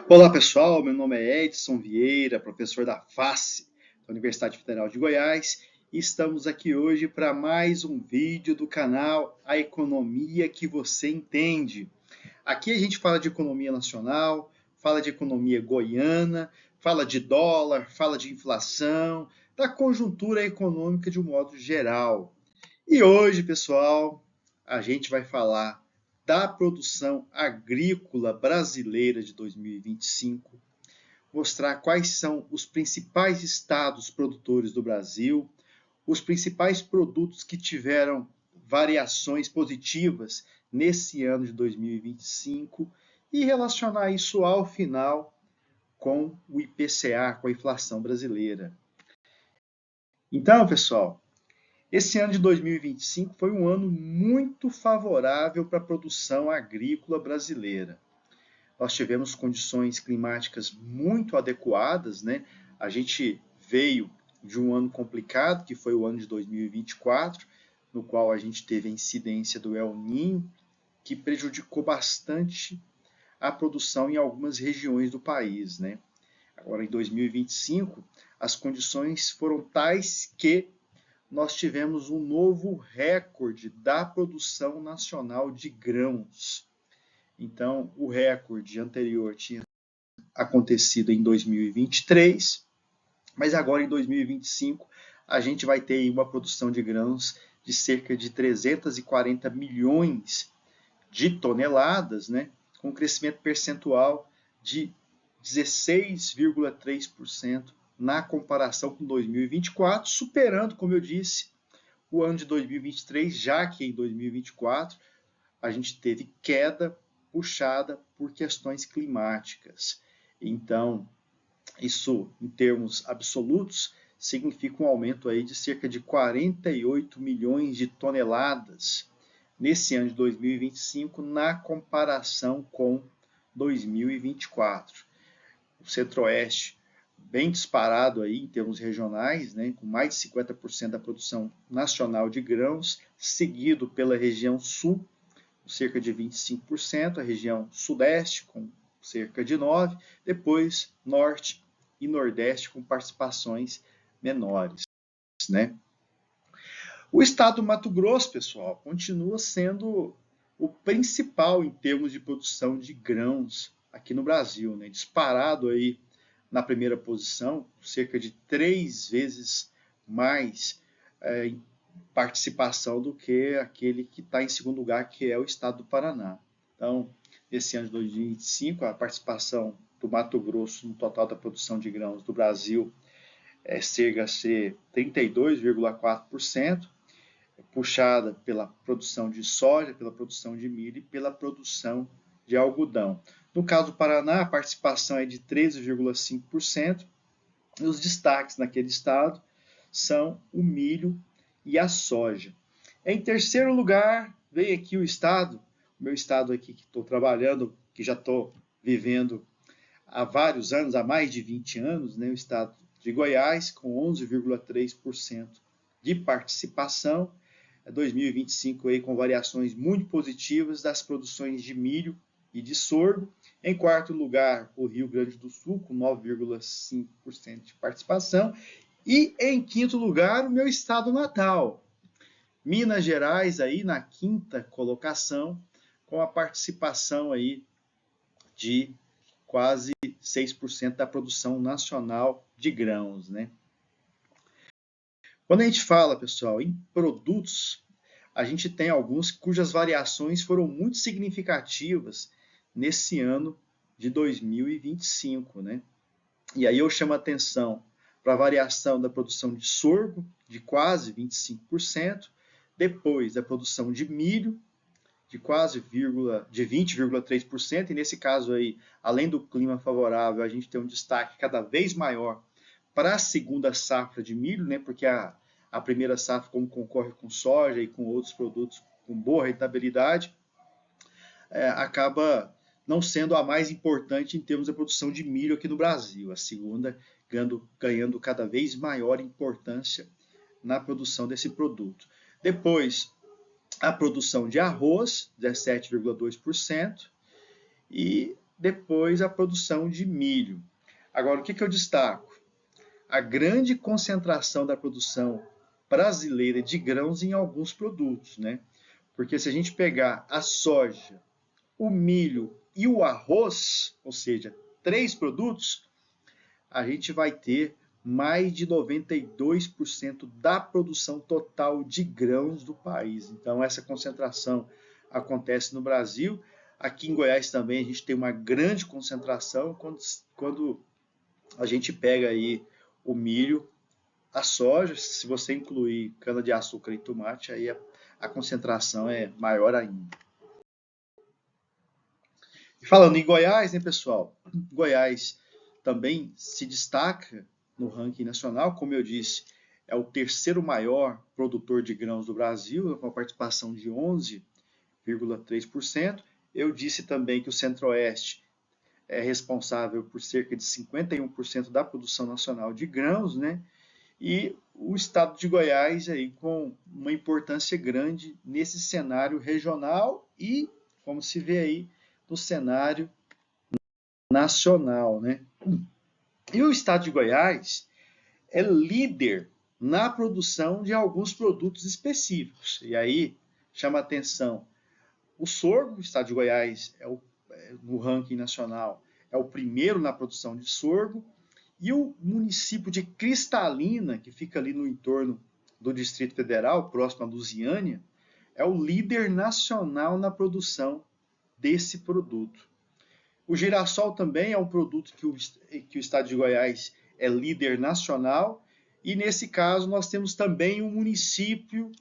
Olá pessoal, meu nome é Edson Vieira, professor da FACE, da Universidade Federal de Goiás, e estamos aqui hoje para mais um vídeo do canal A Economia que Você Entende. Aqui a gente fala de economia nacional, fala de economia goiana, fala de dólar, fala de inflação, da conjuntura econômica de um modo geral. E hoje, pessoal, a gente vai falar da produção agrícola brasileira de 2025, mostrar quais são os principais estados produtores do Brasil, os principais produtos que tiveram variações positivas nesse ano de 2025 e relacionar isso ao final com o IPCA, com a inflação brasileira. Então, pessoal, esse ano de 2025 foi um ano muito favorável para a produção agrícola brasileira. Nós tivemos condições climáticas muito adequadas, né? A gente veio de um ano complicado, que foi o ano de 2024, no qual a gente teve a incidência do El Niño, que prejudicou bastante a produção em algumas regiões do país, né? Agora, em 2025, as condições foram tais que nós tivemos um novo recorde da produção nacional de grãos. Então, o recorde anterior tinha acontecido em 2023, mas agora em 2025 a gente vai ter uma produção de grãos de cerca de 340 milhões de toneladas, né, com um crescimento percentual de 16,3% na comparação com 2024, superando, como eu disse, o ano de 2023, já que em 2024 a gente teve queda puxada por questões climáticas. Então, isso em termos absolutos significa um aumento aí de cerca de 48 milhões de toneladas nesse ano de 2025 na comparação com 2024. O Centro-Oeste bem disparado aí em termos regionais, né, com mais de 50% da produção nacional de grãos, seguido pela região Sul, com cerca de 25%, a região Sudeste, com cerca de 9%, depois Norte e Nordeste, com participações menores, né? O estado do Mato Grosso, pessoal, continua sendo o principal em termos de produção de grãos aqui no Brasil, né? Disparado aí na primeira posição, cerca de 3 vezes mais em participação do que aquele que está em segundo lugar, que é o estado do Paraná. Então, esse ano de 2025, a participação do Mato Grosso no total da produção de grãos do Brasil chega a ser 32,4%, puxada pela produção de soja, pela produção de milho e pela produção de algodão. No caso do Paraná, a participação é de 13,5%, e os destaques naquele estado são o milho e a soja. Em terceiro lugar, vem aqui o estado, o meu estado aqui que estou trabalhando, que já estou vivendo há vários anos, há mais de 20 anos, né, o estado de Goiás, com 11,3% de participação. 2025 aí com variações muito positivas das produções de milho e de sorgo. Em quarto lugar, o Rio Grande do Sul, com 9,5% de participação. E em quinto lugar, o meu estado natal, Minas Gerais, aí na quinta colocação, com a participação aí de quase 6% da produção nacional de grãos, né? Quando a gente fala, pessoal, em produtos, a gente tem alguns cujas variações foram muito significativas nesse ano de 2025, né? E aí eu chamo a atenção para a variação da produção de sorgo, de quase 25%, depois da produção de milho, de quase de 20,3%, e nesse caso aí, além do clima favorável, a gente tem um destaque cada vez maior para a segunda safra de milho, né, porque a primeira safra, como concorre com soja e com outros produtos com boa rentabilidade, acaba não sendo a mais importante em termos da produção de milho aqui no Brasil. A segunda ganhando cada vez maior importância na produção desse produto. Depois, a produção de arroz, 17,2%, e depois a produção de milho. Agora, o que eu destaco? A grande concentração da produção brasileira de grãos em alguns produtos, né? Porque se a gente pegar a soja, o milho e o arroz, ou seja, 3 produtos, a gente vai ter mais de 92% da produção total de grãos do país. Então, essa concentração acontece no Brasil. Aqui em Goiás também a gente tem uma grande concentração quando a gente pega aí o milho, a soja, se você incluir cana-de-açúcar e tomate, aí a concentração é maior ainda. E falando em Goiás, né, pessoal? Goiás também se destaca no ranking nacional, como eu disse, é o terceiro maior produtor de grãos do Brasil, com a participação de 11,3%. Eu disse também que o Centro-Oeste é responsável por cerca de 51% da produção nacional de grãos, né? E o estado de Goiás aí com uma importância grande nesse cenário regional e, como se vê aí, no cenário nacional, né? E o estado de Goiás é líder na produção de alguns produtos específicos. E aí chama atenção o sorgo. O estado de Goiás no ranking nacional é o primeiro na produção de sorgo. E o município de Cristalina, que fica ali no entorno do Distrito Federal, próximo a Lusiânia, é o líder nacional na produção desse produto. O girassol também é um produto que o estado de Goiás é líder nacional, e nesse caso nós temos também um município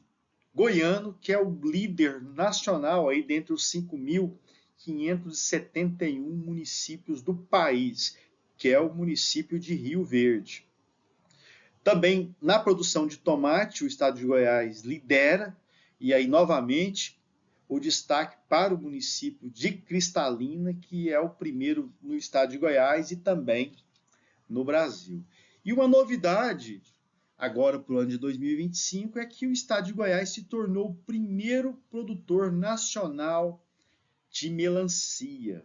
goiano que é o líder nacional aí dentre os 5.571 municípios do país, que é o município de Rio Verde. Também na produção de tomate, o estado de Goiás lidera, e aí novamente o destaque para o município de Cristalina, que é o primeiro no estado de Goiás e também no Brasil. E uma novidade agora para o ano de 2025 é que o estado de Goiás se tornou o primeiro produtor nacional de melancia.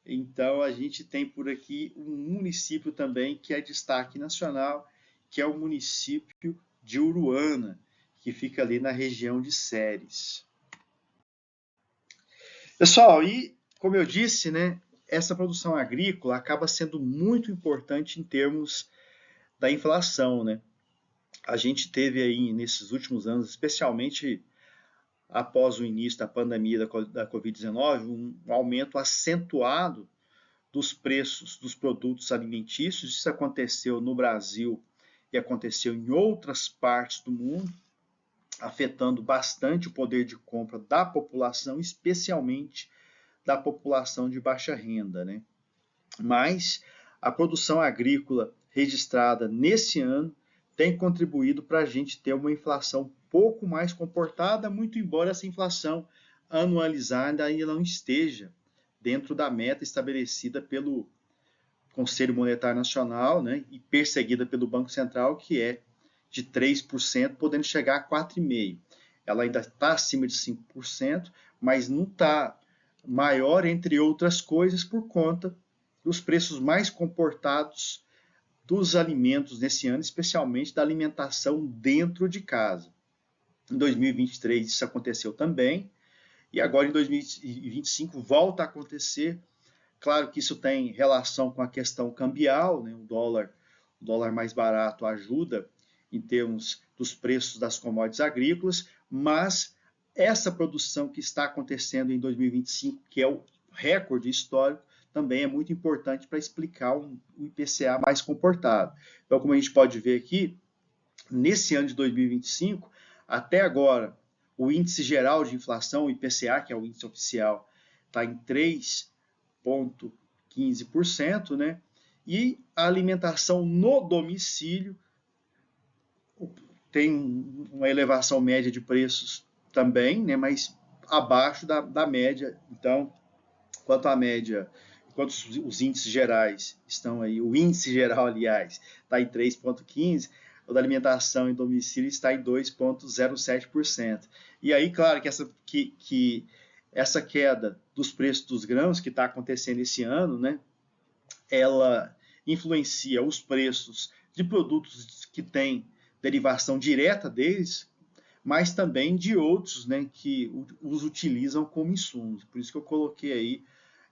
Então a gente tem por aqui um município também que é destaque nacional, que é o município de Uruana, que fica ali na região de Ceres. Pessoal, e como eu disse, né, essa produção agrícola acaba sendo muito importante em termos da inflação, né? A gente teve aí nesses últimos anos, especialmente após o início da pandemia da Covid-19, um aumento acentuado dos preços dos produtos alimentícios. Isso aconteceu no Brasil e aconteceu em outras partes do mundo, afetando bastante o poder de compra da população, especialmente da população de baixa renda, né? Mas a produção agrícola registrada nesse ano tem contribuído para a gente ter uma inflação um pouco mais comportada, muito embora essa inflação anualizada ainda não esteja dentro da meta estabelecida pelo Conselho Monetário Nacional, né, e perseguida pelo Banco Central, que é de 3%, podendo chegar a 4,5%. Ela ainda está acima de 5%, mas não está maior, entre outras coisas, por conta dos preços mais comportados dos alimentos nesse ano, especialmente da alimentação dentro de casa. Em 2023 isso aconteceu também, e agora em 2025 volta a acontecer. Claro que isso tem relação com a questão cambial, né? O dólar mais barato ajuda em termos dos preços das commodities agrícolas, mas essa produção que está acontecendo em 2025, que é o recorde histórico, também é muito importante para explicar um IPCA mais comportado. Então, como a gente pode ver aqui, nesse ano de 2025, até agora, o índice geral de inflação, o IPCA, que é o índice oficial, está em 3,15%, né? E a alimentação no domicílio tem uma elevação média de preços também, né? Mas abaixo da média. Então, quanto à média, enquanto os índices gerais estão aí, o índice geral, aliás, está em 3,15%, o da alimentação em domicílio está em 2,07%. E aí, claro, que essa queda dos preços dos grãos que está acontecendo esse ano, né, ela influencia os preços de produtos que têm derivação direta deles, mas também de outros, né, que os utilizam como insumos. Por isso que eu coloquei aí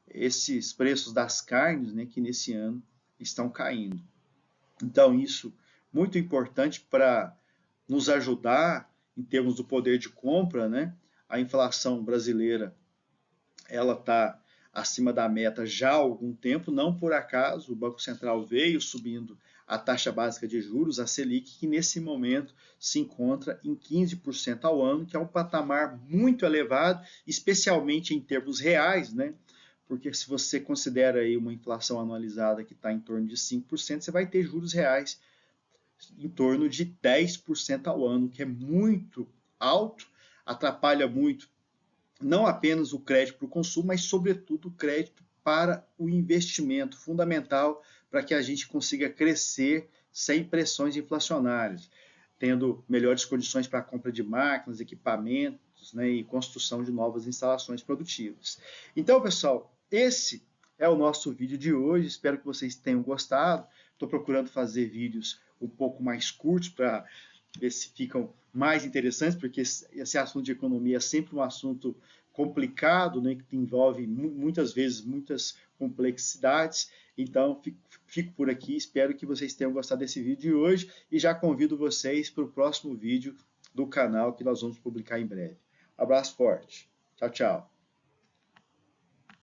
esses preços das carnes, né, que nesse ano estão caindo. Então, isso muito importante para nos ajudar em termos do poder de compra, né? A inflação brasileira, ela está acima da meta já há algum tempo, não por acaso o Banco Central veio subindo a taxa básica de juros, a Selic, que nesse momento se encontra em 15% ao ano, que é um patamar muito elevado, especialmente em termos reais, né? Porque se você considera aí uma inflação anualizada que está em torno de 5%, você vai ter juros reais em torno de 10% ao ano, que é muito alto, atrapalha muito não apenas o crédito para o consumo, mas sobretudo o crédito para o investimento, fundamental para que a gente consiga crescer sem pressões inflacionárias, tendo melhores condições para a compra de máquinas, equipamentos, né, e construção de novas instalações produtivas. Então, pessoal, esse é o nosso vídeo de hoje. Espero que vocês tenham gostado. Estou procurando fazer vídeos um pouco mais curtos para ver se ficam mais interessantes, porque esse assunto de economia é sempre um assunto complicado, né, que envolve muitas vezes muitas complexidades. Então, fico por aqui, espero que vocês tenham gostado desse vídeo de hoje e já convido vocês para o próximo vídeo do canal que nós vamos publicar em breve. Abraço forte. Tchau, tchau.